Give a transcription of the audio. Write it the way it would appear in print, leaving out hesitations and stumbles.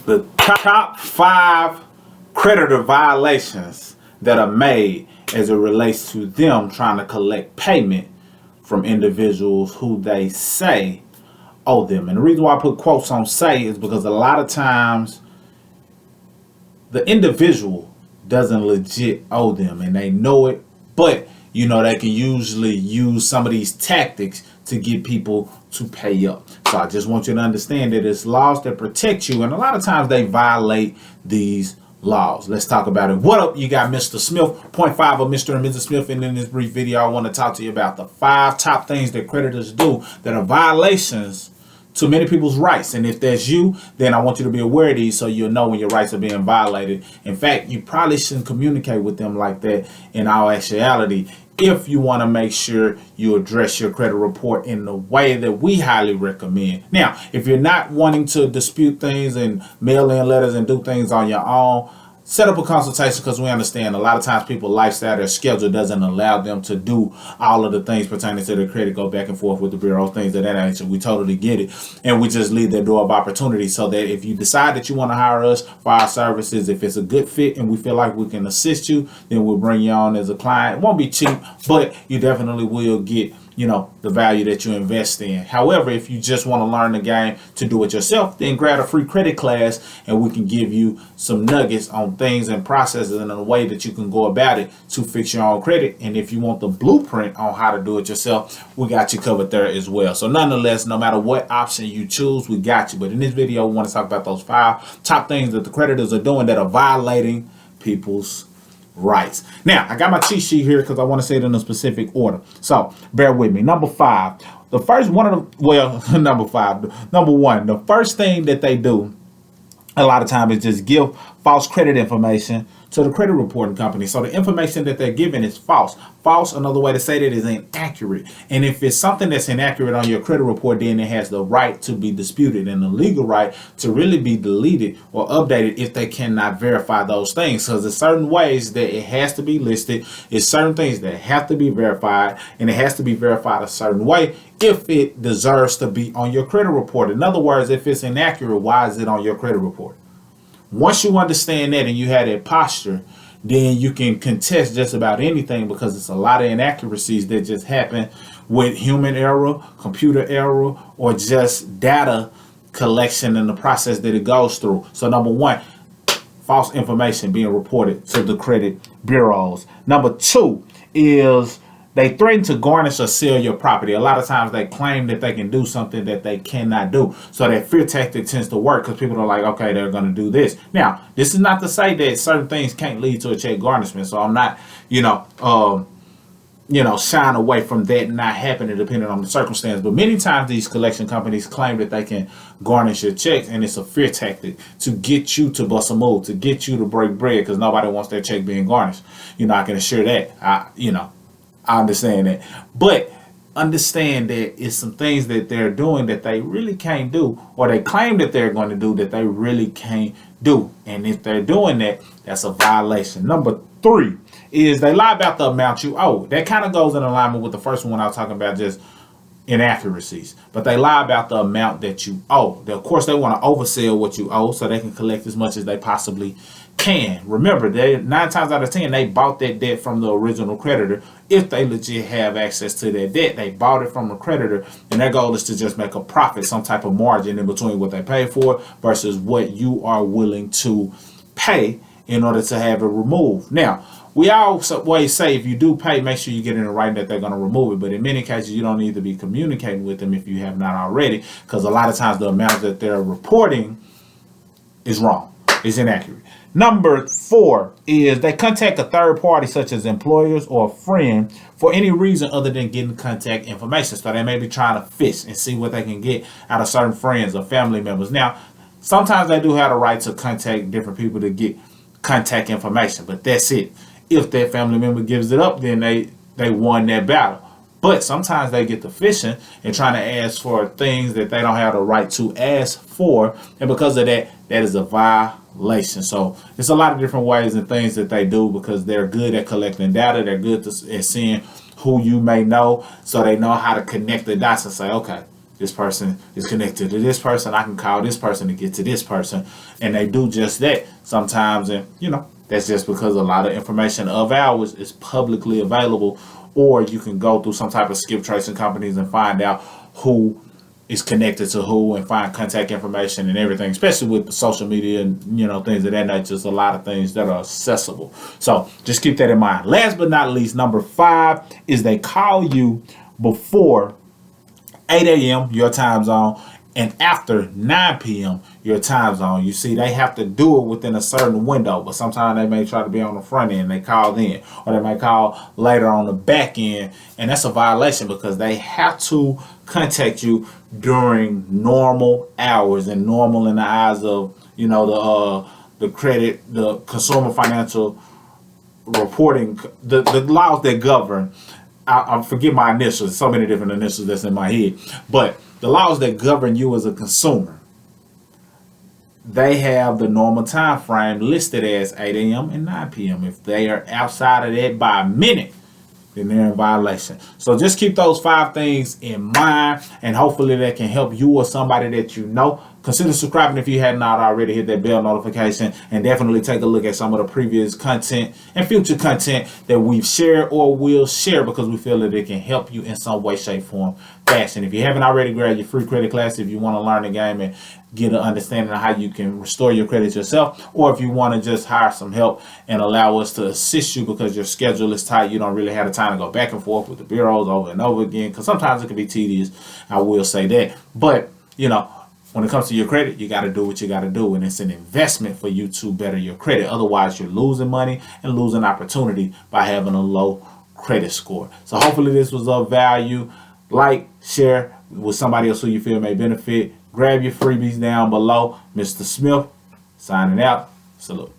the top 5 creditor violations that are made as it relates to them trying to collect payment from individuals who they say owe them. And the reason why I put quotes on say is because a lot of times the individual doesn't legit owe them and they know it, but you know they can usually use some of these tactics to get people to pay up. So I just want you to understand that it's laws that protect you, and a lot of times they violate these laws. Let's talk about it. What up? You got Mr. Smith, point 5 of Mr. and Mrs. Smith, and in this brief video I want to talk to you about the 5 top things that creditors do that are violations to many people's rights. And if that's you, then I want you to be aware of these so you'll know when your rights are being violated. In fact, you probably shouldn't communicate with them like that in all actuality if you want to make sure you address your credit report in the way that we highly recommend. Now, if you're not wanting to dispute things and mail in letters and do things on your own, set up a consultation, because we understand a lot of times people's lifestyle, their schedule doesn't allow them to do all of the things pertaining to their credit, go back and forth with the bureau, things of that nature. We totally get it. And we just leave that door of opportunity so that if you decide that you want to hire us for our services, if it's a good fit and we feel like we can assist you, then we'll bring you on as a client. It won't be cheap, but you definitely will get, you know, the value that you invest in. However, if you just want to learn the game to do it yourself, then grab a free credit class and we can give you some nuggets on things and processes and a way that you can go about it to fix your own credit. And if you want the blueprint on how to do it yourself, we got you covered there as well. So nonetheless, no matter what option you choose, we got you. But in this video, we want to talk about those 5 top things that the creditors are doing that are violating people's rights. Now, I got my cheat sheet here because I want to say it in a specific order. So bear with me. Number 5, the first one of the, well, number 1, the first thing that they do a lot of times is just give false credit information to the credit reporting company. So the information that they're giving is false. False, another way to say that, is inaccurate. And if it's something that's inaccurate on your credit report, then it has the right to be disputed and the legal right to really be deleted or updated if they cannot verify those things. So there's certain ways that it has to be listed. It's certain things that have to be verified, and it has to be verified a certain way if it deserves to be on your credit report. In other words, if it's inaccurate, why is it on your credit report? Once you understand that and you have that posture, then you can contest just about anything, because it's a lot of inaccuracies that just happen with human error, computer error, or just data collection and the process that it goes through. So number 1, false information being reported to the credit bureaus. Number 2 is they threaten to garnish or sell your property. A lot of times they claim that they can do something that they cannot do. So that fear tactic tends to work because people are like, okay, they're going to do this. Now, this is not to say that certain things can't lead to a check garnishment. So I'm not, shying away from that not happening depending on the circumstance. But many times these collection companies claim that they can garnish your checks, and it's a fear tactic to get you to bust a move, to get you to break bread, because nobody wants their check being garnished. I can assure that. I understand that, but understand that it's some things that they're doing that they really can't do, or they claim that they're going to do that they really can't do. And if they're doing that, that's a violation. Number 3 is they lie about the amount you owe. That kind of goes in alignment with the first one I was talking about, just inaccuracies. But they lie about the amount that you owe. Of course, they want to oversell what you owe so they can collect as much as they possibly can. Remember, 9 times out of 10 they bought that debt from the original creditor. If they legit have access to that debt, they bought it from a creditor, and their goal is to just make a profit, some type of margin in between what they pay for versus what you are willing to pay in order to have it removed. Now, we always say if you do pay, make sure you get in the writing that they're going to remove it. But in many cases, you don't need to be communicating with them if you have not already, because a lot of times the amount that they're reporting is wrong. It's inaccurate. Number 4 is they contact a third party, such as employers or a friend, for any reason other than getting contact information. So they may be trying to fish and see what they can get out of certain friends or family members. Now, sometimes they do have the right to contact different people to get contact information, but that's it. If that family member gives it up, then they won that battle. But sometimes they get to fishing and trying to ask for things that they don't have the right to ask for, and because of that, that is a violation. So it's a lot of different ways and things that they do, because they're good at collecting data. They're good at seeing who you may know, so they know how to connect the dots and say, okay, this person is connected to this person. I can call this person to get to this person. And they do just that sometimes. And, that's just because a lot of information of ours is publicly available. Or you can go through some type of skip tracing companies and find out who is connected to who and find contact information and everything, especially with the social media and, things of that nature. There's a lot of things that are accessible. So just keep that in mind. Last but not least, number 5 is they call you before 8 a.m. your time zone and after 9 p.m. your time zone. You see, they have to do it within a certain window, but sometimes they may try to be on the front end. They call in, or they may call later on the back end, and that's a violation because they have to contact you during normal hours, and normal in the eyes of the credit, the consumer financial reporting, the laws that govern. I forget my initials. So many different initials that's in my head. But the laws that govern you as a consumer, they have the normal time frame listed as 8 a.m. and 9 p.m. If they are outside of that by a minute, then they're in violation. So just keep those 5 things in mind, and hopefully that can help you or somebody that you know. Consider subscribing if you had not already. Hit that bell notification, and definitely take a look at some of the previous content and future content that we've shared or will share, because we feel that it can help you in some way, shape, form, fashion. If you haven't already, grab your free credit class if you want to learn the game and get an understanding of how you can restore your credit yourself, or if you want to just hire some help and allow us to assist you because your schedule is tight, you don't really have the time to go back and forth with the bureaus over and over again, because sometimes it can be tedious. I will say that. But when it comes to your credit, you got to do what you got to do, and it's an investment for you to better your credit. Otherwise, you're losing money and losing opportunity by having a low credit score. So hopefully this was of value. Like, share with somebody else who you feel may benefit. Grab your freebies down below. Mr. Smith signing out. Salute.